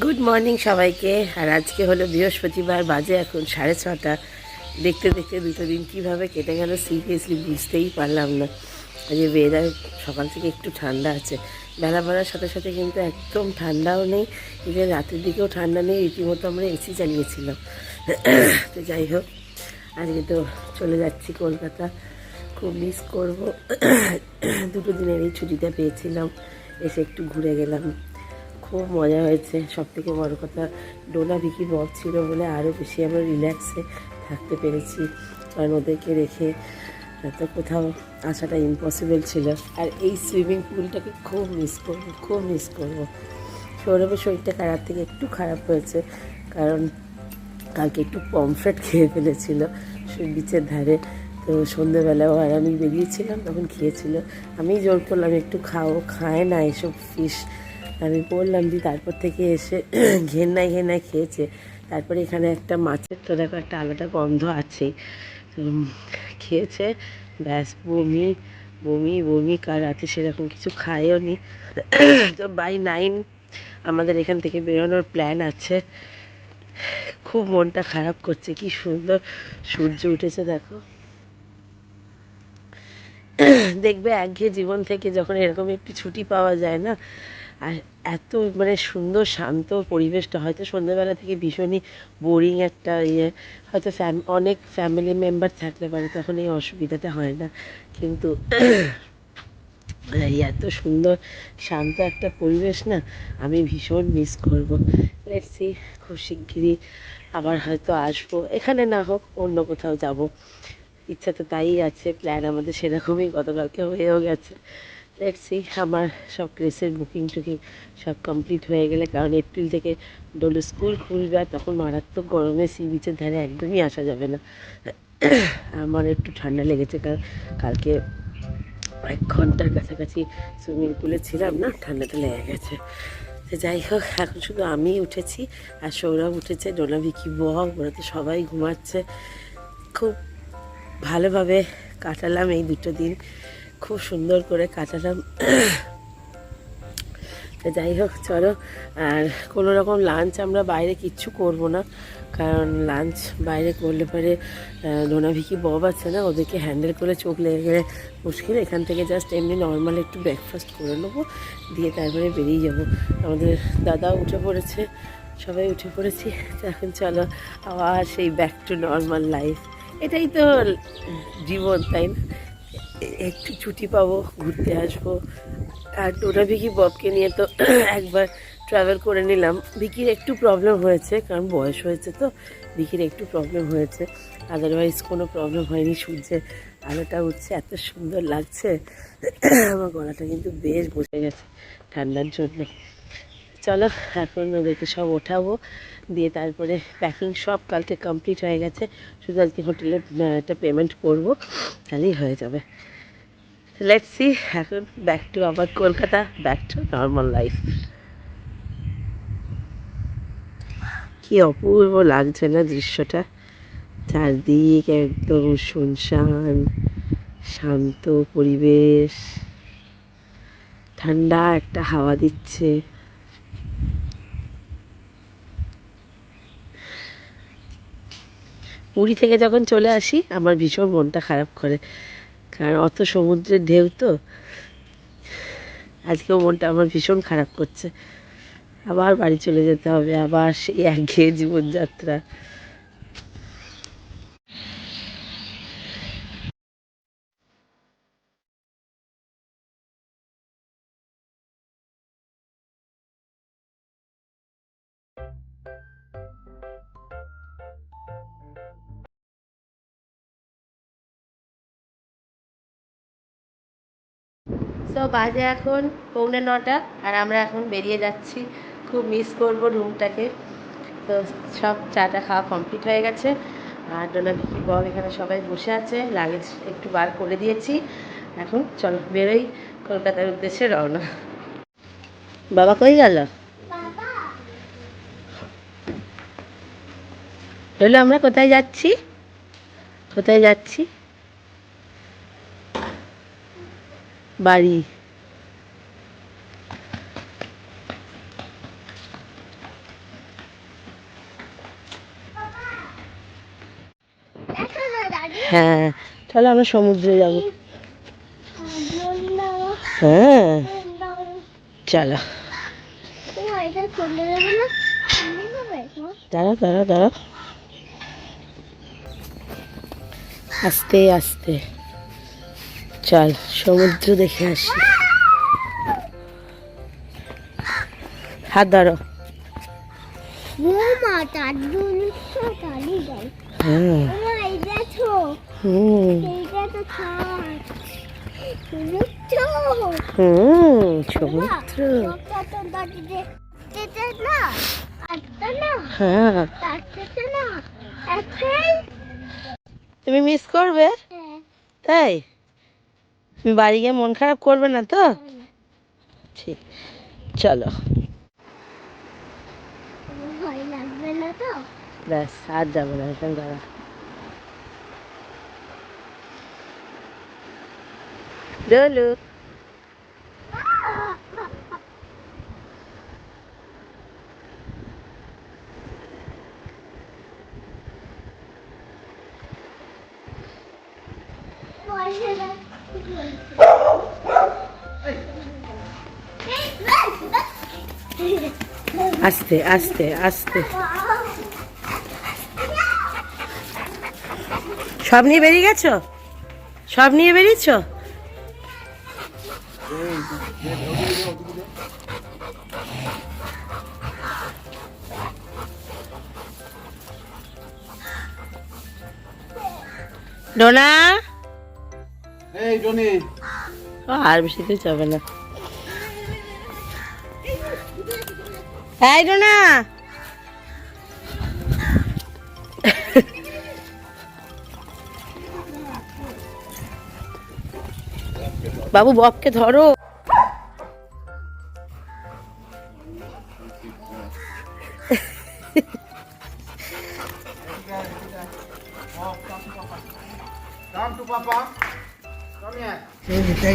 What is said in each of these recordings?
Good morning সবাইকে। আর আজকে হলো বৃহস্পতিবার, বাজে এখন 6:30। দেখতে দেখতে দুটো দিন কীভাবে কেটে গেল সিরিয়াসলি বুঝতেই পারলাম না। আজ ওয়েদার সকাল থেকে একটু ঠান্ডা আছে, বেলা বাড়ার সাথে সাথে কিন্তু একদম ঠান্ডাও নেই, ইভেন রাতের দিকেও ঠান্ডা নেই। রীতিমতো আমরা এসি চালিয়েছিলাম। তো যাই হোক, আজকে তো চলে যাচ্ছি কলকাতা। খুব মিস করব। দুটো দিনের এই ছুটিটা পেয়েছিলাম, এসে একটু ঘুরে গেলাম। খুব মজা হয়েছে। সবথেকে বড় কথা, ডোনা ভিকি বব ছিল বলে আরও বেশি আমরা রিল্যাক্সে থাকতে পেরেছি, কারণ ওদেরকে রেখে তো কোথাও আসাটা ইম্পসিবল ছিল। আর এই সুইমিং পুলটাকে খুব মিস করবো, খুব মিস করবো। সৌরভের শরীরটা খারাপ থেকে একটু খারাপ হয়েছে, কারণ কালকে একটু পমফ্রেট খেয়ে ফেলেছিল বিচের ধারে। তো সন্ধ্যেবেলাও আর আমি বেরিয়েছিলাম, তখন খেয়েছিল। আমি জোর করলাম একটু খাও, খায় না এসব ফিশ। আমি বললাম যে, তারপর থেকে এসে ঘেন্নায় ঘেন্নায় খেয়েছে। তারপরে এখানে একটা মাছের তো দেখো একটা আলাদা গন্ধ আছেই। খেয়েছে, ব্যাস বমি বমি বমি। কার রাতে সেরকম কিছু খায়ও নি। তো বাই 9 আমাদের এখান থেকে বেরোনোর প্ল্যান আছে। খুব মনটা খারাপ করছে। কি সুন্দর সূর্য উঠেছে দেখো। দেখবে একঘেয়ে জীবন থেকে যখন এরকম একটু ছুটি পাওয়া যায় না, আর এত মানে সুন্দর শান্ত পরিবেশটা, হয়তো সন্ধ্যেবেলা থেকে ভীষণই বোরিং একটা হয়তো অনেক ফ্যামিলি মেম্বার থাকলে পারে তখন এই অসুবিধাটা হয় না, কিন্তু এই এত সুন্দর শান্ত একটা পরিবেশ না, আমি ভীষণ মিস করবো। লেটস সি, খুব শিগগিরই আবার হয়তো আসবো। এখানে না হোক অন্য কোথাও যাব, ইচ্ছা তো তাই আছে। প্ল্যান আমাদের সেরকমই গতকালকে হয়েও গেছে। লেটস সি, আমার সব ড্রেসের বুকিং টুকিং সব কমপ্লিট হয়ে গেলে, কারণ এপ্রিল থেকে ডোলো স্কুল খুলবে, আর তখন মারাত্মক গরমে সি বিচের ধারে একদমই আসা যাবে না। আমার একটু ঠান্ডা লেগেছে, কারণ কালকে 1 ঘন্টার কাছাকাছি সুইমিং পুলে ছিলাম না, ঠান্ডাটা লেগে গেছে। তো যাই হোক, এখন শুধু আমি উঠেছি আর সৌরভ উঠেছে, ডোনা ভিকি বক, ওরা তো সবাই ঘুমাচ্ছে। খুব ভালোভাবে কাটালাম এই দুটো দিন, খুব সুন্দর করে কাটালাম। তো যাই হোক, চলো। আর কোনো রকম লাঞ্চ আমরা বাইরে কিচ্ছু করব না, কারণ লাঞ্চ বাইরে করলে পরে ডোনা ভিকি বব আছে না, ওদেরকে হ্যান্ডেল করে চোখ লেগে গেলে মুশকিল। এখান থেকে জাস্ট এমনি নর্মাল একটু ব্রেকফাস্ট করে নেবো, দিয়ে তারপরে বেরিয়ে যাব। আমাদের দাদাও উঠে পড়েছে, সবাই উঠে পড়েছি। তো এখন চলো আবার সেই ব্যাক টু নর্মাল লাইফ। এটাই তো জীবন, তাই না? একটু ছুটি পাবো, ঘুরতে আসবো। আর ডোনা ভিকি ববকে নিয়ে তো একবার ট্রাভেল করে নিলাম। ভিকির একটু প্রবলেম হয়েছে, কারণ বয়স হয়েছে তো, ভিকির একটু প্রবলেম হয়েছে। আদারওয়াইজ কোনো প্রবলেম হয়নি। সূর্যের আলোটা উঠছে, এত সুন্দর লাগছে। আমার গলাটা কিন্তু বেশ বসে গেছে ঠান্ডার জন্য। চলো, এখন ওদেরকে সব ওঠাবো, দিয়ে তারপরে প্যাকিং সব কালকে কমপ্লিট হয়ে গেছে। শুধু আজকে হোটেলে একটা পেমেন্ট করবো, তাহলেই হয়ে যাবে। লেটস সি, এখন ব্যাক টু আবার Kolkata, back to normal life. কি অপূর্ব লাগছে না দৃশ্যটা, চারদিক একদম শুনশান, শান্ত পরিবেশ, ঠান্ডা একটা হাওয়া দিচ্ছে। পুরী থেকে যখন চলে আসি আমার ভীষণ মনটা খারাপ করে, কারণ অত সমুদ্রের ঢেউ তো। আজকেও মনটা আমার ভীষণ খারাপ করছে। আবার বাড়ি চলে যেতে হবে, আবার সেই একঘেয়ে জীবনযাত্রা। তো বাজে এখন 9:45, আর আমরা এখন বেরিয়ে যাচ্ছি। খুব মিস করব রুমটাকে। তো সব চাটা খাওয়া কমপ্লিট হয়ে গেছে, আর ডোনা ভিকি বব এখানে সবাই বসে আছে, লাগেজ একটু বার করে দিয়েছি। এখন চলো বেরোই, কলকাতার উদ্দেশ্যে রওনা। বাবা কই গেল? রইলো, আমরা কোথায় যাচ্ছি? কোথায় যাচ্ছি? বাড়ি। হ্যাঁ, তাহলে আমরা সমুদ্রে যাব। হ্যাঁ চলো, দাঁড়া দাঁড়া দাঁড়া, আস্তে আস্তে চল সমুদ্র দেখে আসি। হাত ধরো। সমুদ্র, হ্যাঁ তুমি মিস করবে? তাই তুমি বাড়ি গিয়ে মন খারাপ করবে না তো? ঠিক, চলো। ব্যাস আর যাবো না, এখানে দাঁড়া। ডলু, আস্তে আস্তে আস্তে। সব নিয়ে বেরিয়ে গেছো? সব নিয়ে বেরিয়েছো? ডোনা, আর বেশি তো যাবে না। এই ডোনা, বাবু বককে ধরো।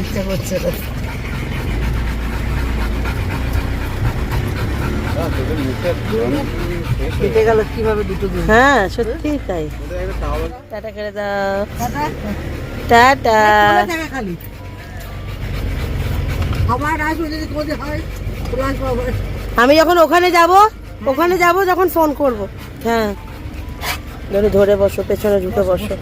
ইচ্ছা করছে না। কেটে গেল কিভাবে দুটো দিন। হ্যাঁ সত্যি তাই। টাটা করে দাও। টাটা। খালি আমি যখন ওখানে যাব যখন ফোন করব। হ্যাঁ ধরে ধরে বসো, পেছনে ঢুকে বসো।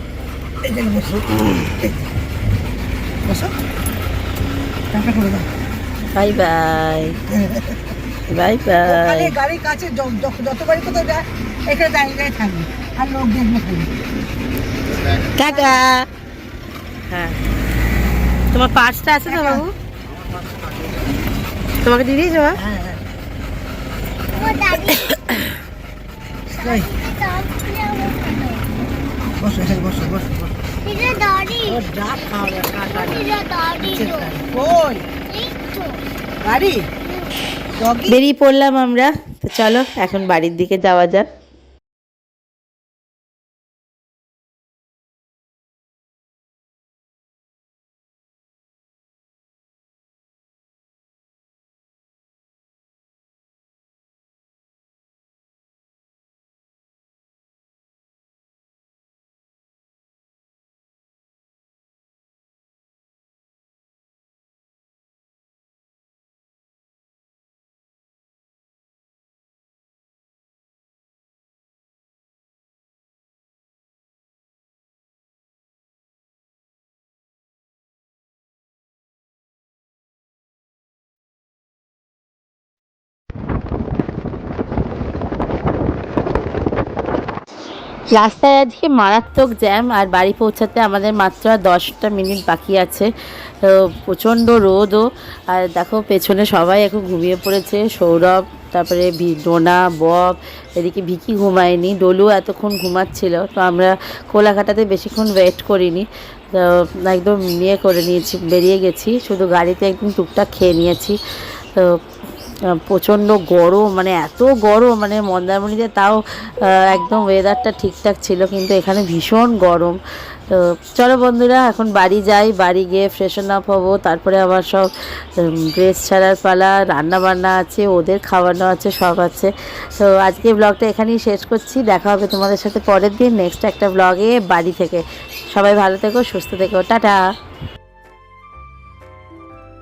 Bye bye bye bye. গাড়ির কাছে যতবারই কোথাও যায় এখানে দাঁড়িয়ে থাকবে আর লোক দেখবে খালি। টাটা। হ্যাঁ তোমার পার্সটা আছে তো বাবু? তোমাকে দিয়ে দিয়েছো? বেরিয়ে পড়লাম আমরা, তো চলো এখন বাড়ির দিকে যাওয়া যাক। রাস্তায় আজকে মারাত্মক জ্যাম, আর বাড়ি পৌঁছাতে আমাদের মাত্র 10টা মিনিট বাকি আছে। তো প্রচণ্ড রোদও, আর দেখো পেছনে সবাই এখন ঘুমিয়ে পড়েছে। সৌরভ, তারপরে ডোনা, বব, এদিকে ভিকি ঘুমায়নি, ডলু এতক্ষণ ঘুমাচ্ছিল। তো আমরা কোলাঘাটাতে বেশিক্ষণ ওয়েট করিনি, তো একদম করে নিয়েছি, বেরিয়ে গেছি। শুধু গাড়িতে একদম টুকটাক খেয়ে নিয়েছি। তো প্রচণ্ড গরম, মানে এত গরম, মানে মন্দারমণিতে তাও একদম ওয়েদারটা ঠিকঠাক ছিল, কিন্তু এখানে ভীষণ গরম। তো চলো বন্ধুরা এখন বাড়ি যাই, বাড়ি গিয়ে ফ্রেশন আপ হবো, তারপরে আবার সব ড্রেস ছাড়ার পালা, রান্না বান্না আছে, ওদের খাওয়ানো আছে, সব আছে। তো আজকে ব্লগটা এখানেই শেষ করছি, দেখা হবে তোমাদের সাথে পরের দিন নেক্সট একটা ব্লগে বাড়ি থেকে। সবাই ভালো থেকো, সুস্থ থেকো, টাটা।